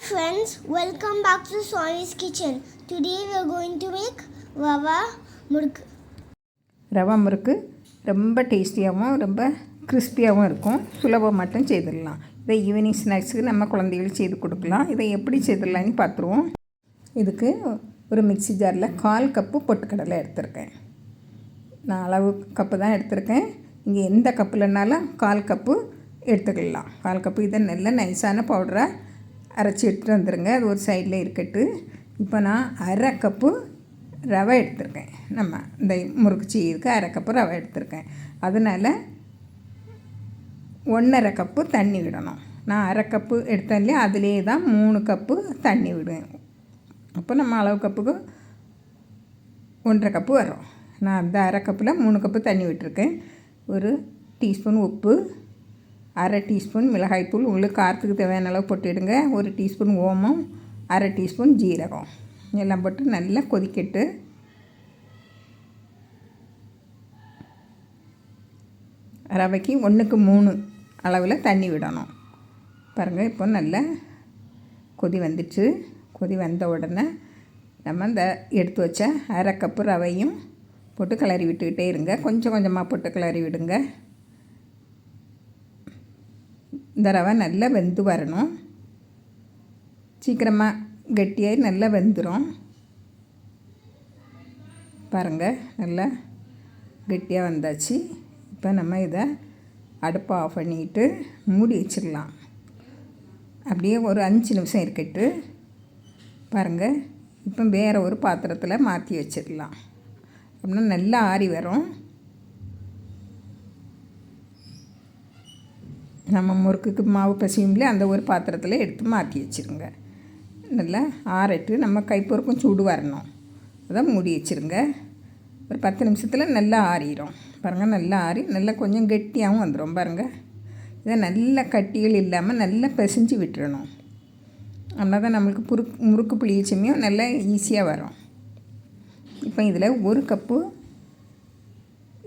Friends, welcome back to Swami's Kitchen. Today we are going to make rava muruk. Rava முறுக்கு ரொம்ப டேஸ்டியாகவும் ரொம்ப கிறிஸ்பியாகவும் இருக்கும். சுலபம் மட்டும் செய்திடலாம். இதை ஈவினிங் ஸ்நாக்ஸுக்கு நம்ம குழந்தைகளுக்கு செய்து கொடுக்கலாம். இதை எப்படி செய்திடலான்னு பார்த்துருவோம். இதுக்கு ஒரு மிக்ஸி ஜாரில் 1/4 கப்பு பொட்டுக்கடலை எடுத்திருக்கேன். நான் அளவு கப்பு தான் எடுத்திருக்கேன். இங்கே எந்த கப்புலனாலும் 1/4 கப்பு எடுத்துக்கலாம். 1/4 கப்பு இதை நல்ல நைஸான பவுடரை அரைச்சி எடுத்துகிட்டு வந்துடுங்க. அது ஒரு சைடில் இருக்கட்டு. இப்போ நான் 1/2 கப்பு ரவை எடுத்திருக்கேன். நம்ம இந்த முறுக்கு செய்யறதுக்கு 1/2 கப்பு ரவை எடுத்திருக்கேன். அதனால் 1/2 கப்பு தண்ணி விடணும். நான் 1/2 கப்பு எடுத்தேன் இல்லையா, அதிலே தான் 3 கப்பு தண்ணி விடுவேன். அப்போ நம்ம அளவு கப்புக்கு 1/2 கப்பு வரும். நான் அந்த 1/2 கப்பில் 3 கப்பு தண்ணி விட்டுருக்கேன். ஒரு டீஸ்பூன் உப்பு, 1/2 டீஸ்பூன் மிளகாய்த்தூள், உங்களுக்கு காரத்துக்கு தேவையான அளவு போட்டுவிடுங்க. 1 டீஸ்பூன் ஓமம், 1/2 டீஸ்பூன் ஜீரகம் எல்லாம் போட்டு நல்லா கொதிக்கட்டு. ரவைக்கு 1க்கு 3 அளவில் தண்ணி விடணும். பாருங்கள், இப்போ நல்லா கொதி வந்துச்சு. கொதி வந்த உடனே நம்ம இந்த எடுத்து வச்ச 1/2 கப்பு ரவையும் போட்டு கிளறி விட்டுக்கிட்டே இருங்க. கொஞ்சம் கொஞ்சமாக போட்டு கிளறி விடுங்க. இந்த ரவை நல்லா வெந்து வரணும். சீக்கிரமாக கெட்டியாகி நல்லா வெந்துடும். பாருங்கள், நல்லா கெட்டியாக வந்தாச்சு. இப்போ நம்ம இதை அடுப்பை ஆஃப் பண்ணிட்டு மூடி வச்சிடலாம். அப்படியே ஒரு 5 நிமிஷம் இருக்கட்டு. பாருங்கள், இப்போ வேறு ஒரு பாத்திரத்தில் மாற்றி வச்சிடலாம். அப்படின்னா நல்லா ஆறி வரும். நம்ம முறுக்குக்கு மாவு பசியும்லே அந்த ஒரு பாத்திரத்தில் எடுத்து மாற்றி வச்சுருங்க. நல்லா ஆறட்டு நம்ம கைப்பொருக்கும் சூடு வரணும். அதான் மூடி வச்சுருங்க. ஒரு 10 நிமிஷத்தில் நல்லா ஆறிடும். பாருங்கள், நல்லா ஆறி நல்லா கொஞ்சம் கெட்டியாகவும் வந்துடும். பாருங்கள், இதை நல்லா கட்டிகள் இல்லாமல் நல்லா பிசைஞ்சு விட்டுறணும். அப்படின்னா தான் நம்மளுக்கு முறுக்கு புளியச்சமையும் நல்லா ஈஸியாக வரும். இப்போ இதில் 1 கப்பு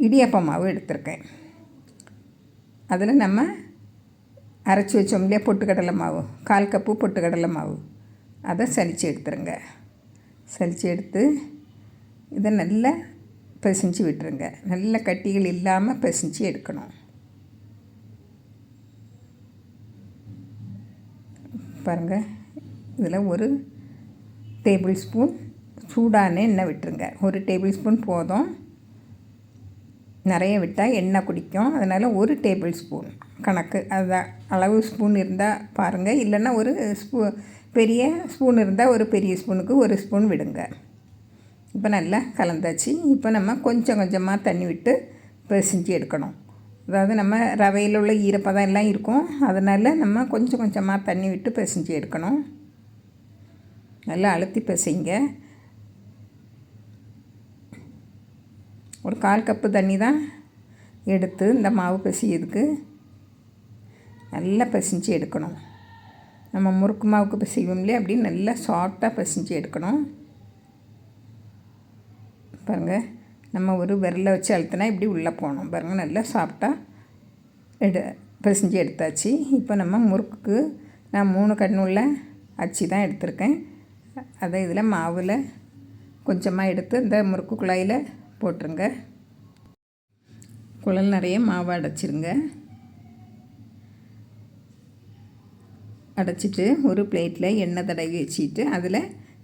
இடியாப்ப மாவு எடுத்திருக்கேன். அதில் நம்ம அரைச்சி வச்சோம் இல்லையா பொட்டுக்கடலை மாவு, 1/4 கப்பு பொட்டுக்கடலை மாவு, அதை சலித்து எடுத்துருங்க. சலித்து எடுத்து இதை நல்லா பிசைஞ்சு விட்டுருங்க. நல்ல கட்டிகள் இல்லாமல் பிசைஞ்சு எடுக்கணும். பாருங்கள், இதில் 1 டேபிள் ஸ்பூன் சூடான எண்ணெய் விட்டுருங்க. 1 டேபிள் ஸ்பூன் போதும். நிறைய விட்டால் எண்ணெய் குடிக்கும். அதனால் 1 டேபிள் ஸ்பூன் கணக்கு, அதுதான் அளவு. ஸ்பூன் இருந்தால் பாருங்கள், இல்லைன்னா ஒரு பெரிய ஸ்பூன் இருந்தால் ஒரு பெரிய ஸ்பூனுக்கு 1 ஸ்பூன் விடுங்க. இப்போ நல்லா கலந்தாச்சு. இப்போ நம்ம கொஞ்சம் கொஞ்சமாக தண்ணி விட்டு பிசைஞ்சு எடுக்கணும். அதாவது நம்ம ரவையில் உள்ள ஈரப்பதம் எல்லாம் இருக்கும். அதனால் நம்ம கொஞ்சம் கொஞ்சமாக தண்ணி விட்டு பிசைஞ்சு எடுக்கணும். நல்லா அழுத்தி பிசைங்க. ஒரு 1/4 கப்பு தண்ணி தான் எடுத்து இந்த மாவு பிசையதுக்கு நல்லா பிசைஞ்சு எடுக்கணும். நம்ம முறுக்கு மாவுக்கு பிசைவோம் இல்லையா, அப்படி நல்லா சாஃப்டாக பிசைஞ்சு எடுக்கணும். பாருங்கள், நம்ம ஒரு விரலை வச்சு அழுத்தினா இப்படி உள்ளே போகணும். பாருங்கள், நல்லா சாஃப்டாக பிசைஞ்சு எடுத்தாச்சு. இப்போ நம்ம முறுக்குக்கு நான் 3 கண்ணுள்ள அச்சு தான் எடுத்திருக்கேன். அதை இதில் மாவில் கொஞ்சமாக எடுத்து இந்த முறுக்கு குழாயில் போட்டுருங்க. குழல் நிறைய மாவு அடைச்சிருங்க. அடைச்சிட்டு ஒரு பிளேட்டில் எண்ணெய் தடவி வச்சுட்டு அதில்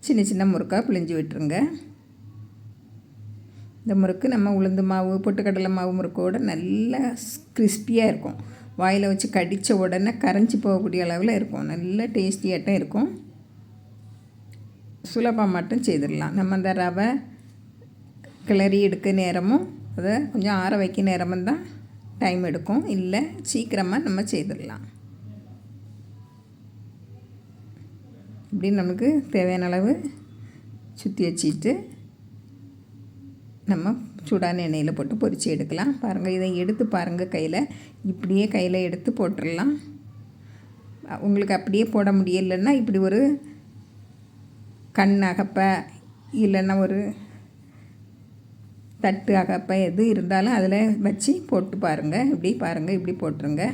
சின்ன சின்ன முறுக்காக பிழிஞ்சு விட்டுருங்க. இந்த முறுக்கு நம்ம உளுந்து மாவு பொட்டுக்கடலை மாவு முறுக்கோடு நல்லா கிறிஸ்பியாக இருக்கும். வாயில் வச்சு கடித்த உடனே கரைஞ்சி போகக்கூடிய அளவில் இருக்கும். நல்ல டேஸ்டியாட்டம் இருக்கும். சுலபம் மட்டும் செய்திடலாம். நம்ம அந்த ரவை கிளறி எடுக்க நேரமும் அதை கொஞ்சம் ஆற வைக்க நேரமும் தான் டைம் எடுக்கும். இல்லை, சீக்கிரமாக நம்ம செய்திடலாம். இப்படி நமக்கு தேவையான அளவு சுற்றி வச்சுட்டு நம்ம சூடான எண்ணெயில் போட்டு பொரித்து எடுக்கலாம். பாருங்கள், இதை எடுத்து பாருங்கள். இப்படியே கையில் எடுத்து போட்டுடலாம். உங்களுக்கு அப்படியே போட முடியலைன்னா இப்படி ஒரு கண் அகப்பை இல்லைன்னா ஒரு தட்டு அகப்பை எது இருந்தாலும் அதில் வச்சு போட்டு பாருங்கள். இப்படி பாருங்கள், இப்படி போட்டுருங்க.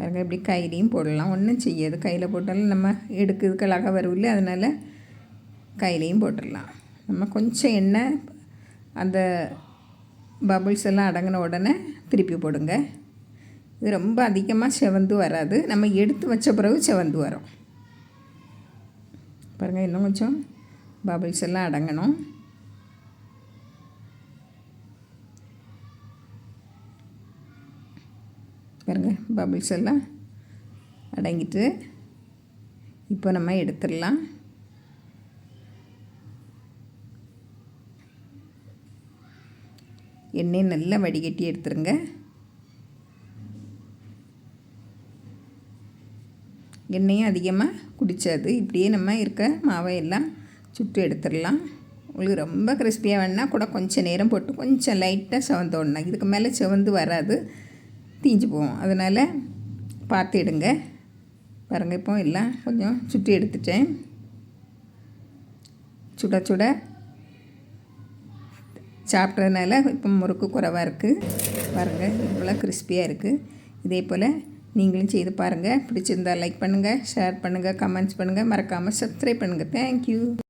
பாருங்கள் இப்படி கையிலையும் போடலாம், ஒன்றும் செய்யாது. கையில் போட்டாலும் நம்ம எடுக்கிறதுக்கு அழகாக வரும்ல, அதனால் கையிலையும் போட்டுடலாம். நம்ம கொஞ்சம் எண்ணெய் அந்த பபிள்ஸ் எல்லாம் அடங்கின உடனே திருப்பி போடுங்க. இது ரொம்ப அதிகமாக செவந்து வராது, நம்ம எடுத்து வச்ச பிறகு செவந்து வரும். பாருங்கள் இன்னும் கொஞ்சம் பபிள்ஸ் எல்லாம் அடங்கணும். பாருங்கள் பபிள்ஸ் எல்லாம் அடங்கிட்டு இப்போ நம்ம எடுத்துடலாம். எண்ணெய் நல்லா வடிகட்டி எடுத்துருங்க. எண்ணெயும் அதிகமாக குடித்தாது. இப்படியே நம்ம இருக்க மாவை எல்லாம் சுட்டு எடுத்துடலாம். உங்களுக்கு ரொம்ப கிறிஸ்பியாக வேணால் கூட கொஞ்சம் நேரம் போட்டு கொஞ்சம் லைட்டாக செவந்தோடணும். இதுக்கு மேலே செவந்து வராது, தீஞ்சு போகும். அதனால் பார்த்து எடுங்க. பாருங்கள் இப்போ எல்லாம் கொஞ்சம் சுட்டு எடுத்துட்டேன். சுட சுட சாப்பிட்றதுனால இப்போ முறுக்கு குறைவாக இருக்குது. பாருங்கள் இவ்வளோ கிறிஸ்பியாக இருக்குது. இதே போல் நீங்களும் செய்து பாருங்கள். பிடிச்சிருந்தால் லைக் பண்ணுங்கள், ஷேர் பண்ணுங்கள், கமெண்ட்ஸ் பண்ணுங்கள், மறக்காமல் சப்ஸ்கிரைப் பண்ணுங்கள். தேங்க்யூ.